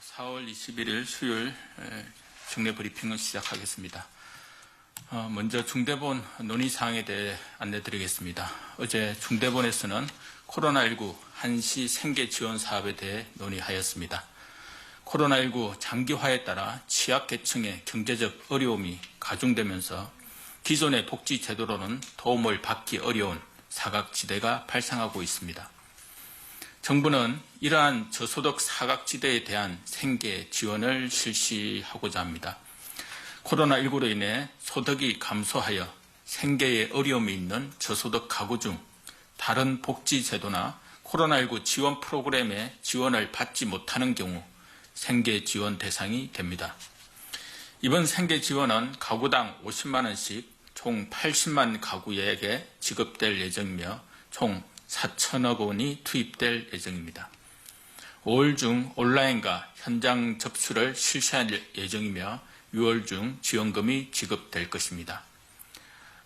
4월 21일 수요일 중대 브리핑을 시작하겠습니다. 먼저 중대본 논의사항에 대해 안내드리겠습니다. 어제 중대본에서는 코로나19 한시 생계 지원 사업에 대해 논의하였습니다. 코로나19 장기화에 따라 취약계층의 경제적 어려움이 가중되면서 기존의 복지 제도로는 도움을 받기 어려운 사각지대가 발생하고 있습니다. 정부는 이러한 저소득 사각지대에 대한 생계 지원을 실시하고자 합니다. 코로나19로 인해 소득이 감소하여 생계에 어려움이 있는 저소득 가구 중 다른 복지 제도나 코로나19 지원 프로그램의 지원을 받지 못하는 경우 생계 지원 대상이 됩니다. 이번 생계 지원은 가구당 50만 원씩 총 80만 가구에게 지급될 예정이며 총 4천억 원이 투입될 예정입니다. 5월 중 온라인과 현장 접수를 실시할 예정이며 6월 중 지원금이 지급될 것입니다.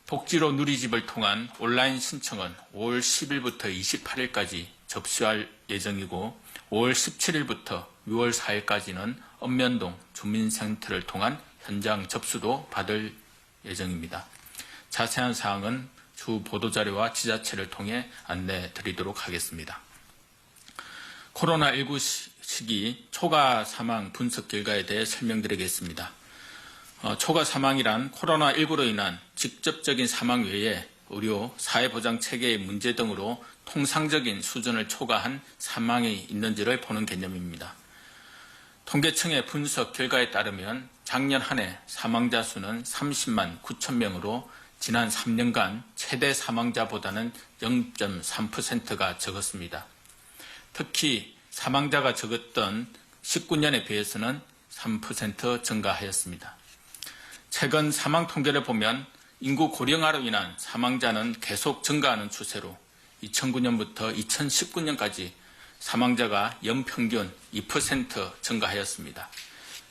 복지로 누리집을 통한 온라인 신청은 5월 10일부터 28일까지 접수할 예정이고 5월 17일부터 6월 4일까지는 읍면동 주민센터를 통한 현장 접수도 받을 예정입니다. 자세한 사항은 주 보도자료와 지자체를 통해 안내 드리도록 하겠습니다. 코로나19 시기 초과 사망 분석 결과에 대해 설명드리겠습니다. 초과 사망이란 코로나19로 인한 직접적인 사망 외에 의료, 사회보장 체계의 문제 등으로 통상적인 수준을 초과한 사망이 있는지를 보는 개념입니다. 통계청의 분석 결과에 따르면 작년 한 해 사망자 수는 30만 9천 명으로 지난 3년간 최대 사망자보다는 0.3%가 적었습니다. 특히 사망자가 적었던 19년에 비해서는 3% 증가하였습니다. 최근 사망 통계를 보면 인구 고령화로 인한 사망자는 계속 증가하는 추세로 2009년부터 2019년까지 사망자가 연평균 2% 증가하였습니다.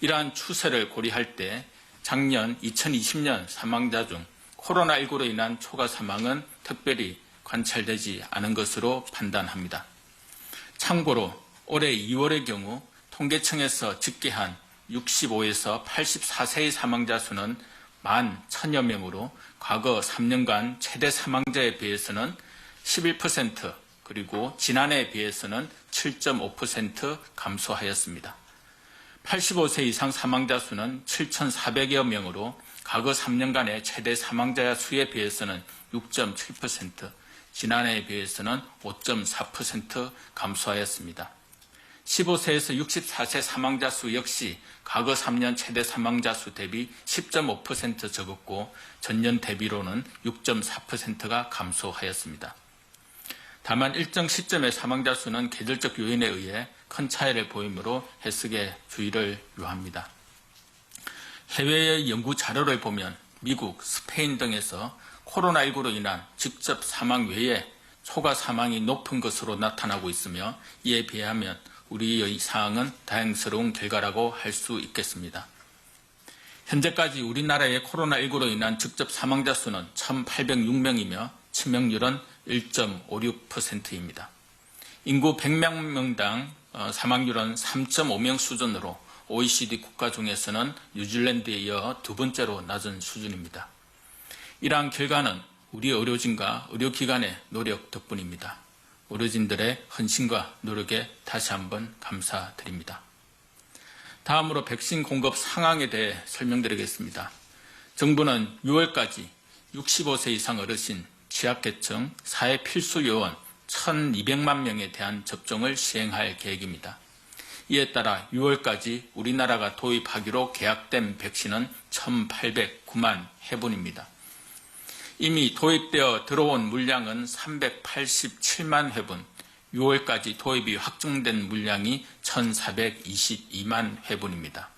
이러한 추세를 고려할 때 작년 2020년 사망자 중 코로나19로 인한 초과 사망은 특별히 관찰되지 않은 것으로 판단합니다. 참고로 올해 2월의 경우 통계청에서 집계한 65에서 84세의 사망자 수는 11,000여 명으로 과거 3년간 최대 사망자에 비해서는 11% 그리고 지난해에 비해서는 7.5% 감소하였습니다. 85세 이상 사망자 수는 7,400여 명으로 과거 3년간의 최대 사망자 수에 비해서는 6.7%, 지난해에 비해서는 5.4% 감소하였습니다. 15세에서 64세 사망자 수 역시 과거 3년 최대 사망자 수 대비 10.5% 적었고 전년 대비로는 6.4%가 감소하였습니다. 다만 일정 시점의 사망자 수는 계절적 요인에 의해 큰 차이를 보이므로 해석에 주의를 요합니다. 해외의 연구 자료를 보면 미국, 스페인 등에서 코로나19로 인한 직접 사망 외에 초과 사망이 높은 것으로 나타나고 있으며 이에 비하면 우리의 사항은 다행스러운 결과라고 할 수 있겠습니다. 현재까지 우리나라의 코로나19로 인한 직접 사망자 수는 1,806명이며 치명률은 1.56%입니다. 인구 100명당 사망률은 3.5명 수준으로 OECD 국가 중에서는 뉴질랜드에 이어 두 번째로 낮은 수준입니다. 이러한 결과는 우리 의료진과 의료기관의 노력 덕분입니다. 의료진들의 헌신과 노력에 다시 한번 감사드립니다. 다음으로 백신 공급 상황에 대해 설명드리겠습니다. 정부는 6월까지 65세 이상 어르신, 취약계층, 사회 필수 요원 1,200만 명에 대한 접종을 시행할 계획입니다. 이에 따라 6월까지 우리나라가 도입하기로 계약된 백신은 1,809만 회분입니다. 이미 도입되어 들어온 물량은 387만 회분, 6월까지 도입이 확정된 물량이 1,422만 회분입니다.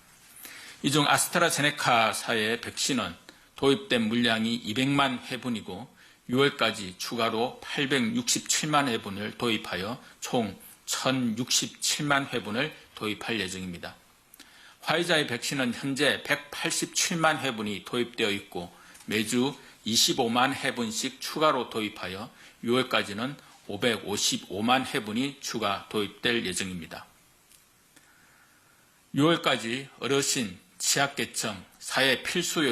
이 중 아스트라제네카사의 백신은 도입된 물량이 200만 회분이고 6월까지 추가로 867만 회분을 도입하여 총 1,067만 회분을 도입할 예정입니다. 화이자의 백신은 현재 187만 회분이 도입되어 있고 매주 25만 회분씩 추가로 도입하여 6월까지는 555만 회분이 추가 도입될 예정입니다. 6월까지 어르신, 취약계층, 사회 필수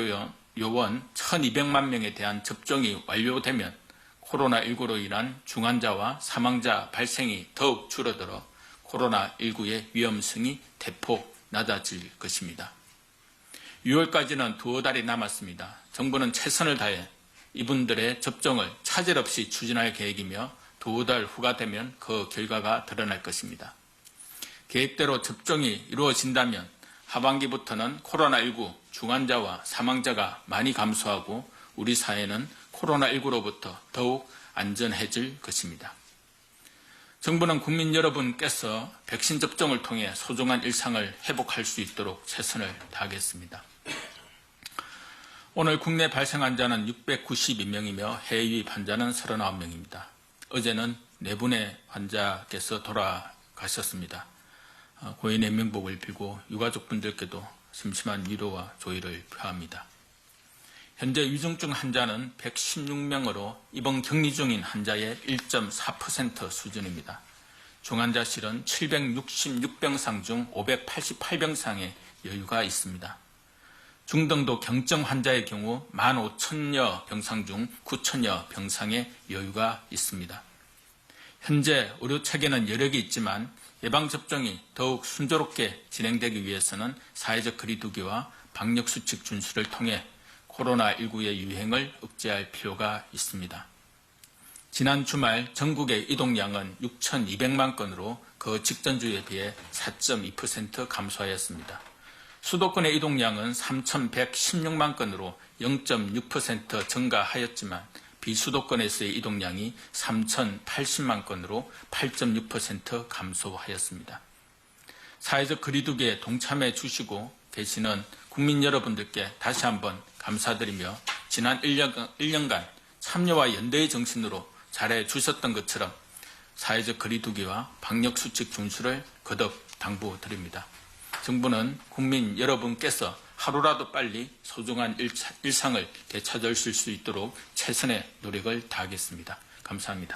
요원 1200만 명에 대한 접종이 완료되면 코로나19로 인한 중환자와 사망자 발생이 더욱 줄어들어 코로나19의 위험성이 대폭 낮아질 것입니다. 6월까지는 두어 달이 남았습니다. 정부는 최선을 다해 이분들의 접종을 차질 없이 추진할 계획이며 두어 달 후가 되면 그 결과가 드러날 것입니다. 계획대로 접종이 이루어진다면 하반기부터는 코로나19 중환자와 사망자가 많이 감소하고 우리 사회는 코로나19로부터 더욱 안전해질 것입니다. 정부는 국민 여러분께서 백신 접종을 통해 소중한 일상을 회복할 수 있도록 최선을 다하겠습니다. 오늘 국내 발생 환자는 692명이며 해외 유입 환자는 39명입니다. 어제는 4분의 환자께서 돌아가셨습니다. 고인의 명복을 빌고 유가족분들께도 심심한 위로와 조의를 표합니다. 현재 위중증 환자는 116명으로 입원 격리 중인 환자의 1.4% 수준입니다. 중환자실은 766병상 중 588병상의 여유가 있습니다. 중등도 경증 환자의 경우 15,000여 병상 중 9,000여 병상의 여유가 있습니다. 현재 의료체계는 여력이 있지만 예방접종이 더욱 순조롭게 진행되기 위해서는 사회적 거리두기와 방역수칙 준수를 통해 코로나19의 유행을 억제할 필요가 있습니다. 지난 주말 전국의 이동량은 6,200만 건으로 그 직전주에 비해 4.2% 감소하였습니다. 수도권의 이동량은 3,116만 건으로 0.6% 증가하였지만 비수도권에서의 이동량이 3,080만 건으로 8.6% 감소하였습니다. 사회적 거리두기에 동참해 주시고 계시는 국민 여러분들께 다시 한번 감사드리며 지난 1년간 참여와 연대의 정신으로 잘해 주셨던 것처럼 사회적 거리두기와 방역수칙 준수를 거듭 당부드립니다. 정부는 국민 여러분께서 하루라도 빨리 소중한 일상을 되찾으실 수 있도록 최선의 노력을 다하겠습니다. 감사합니다.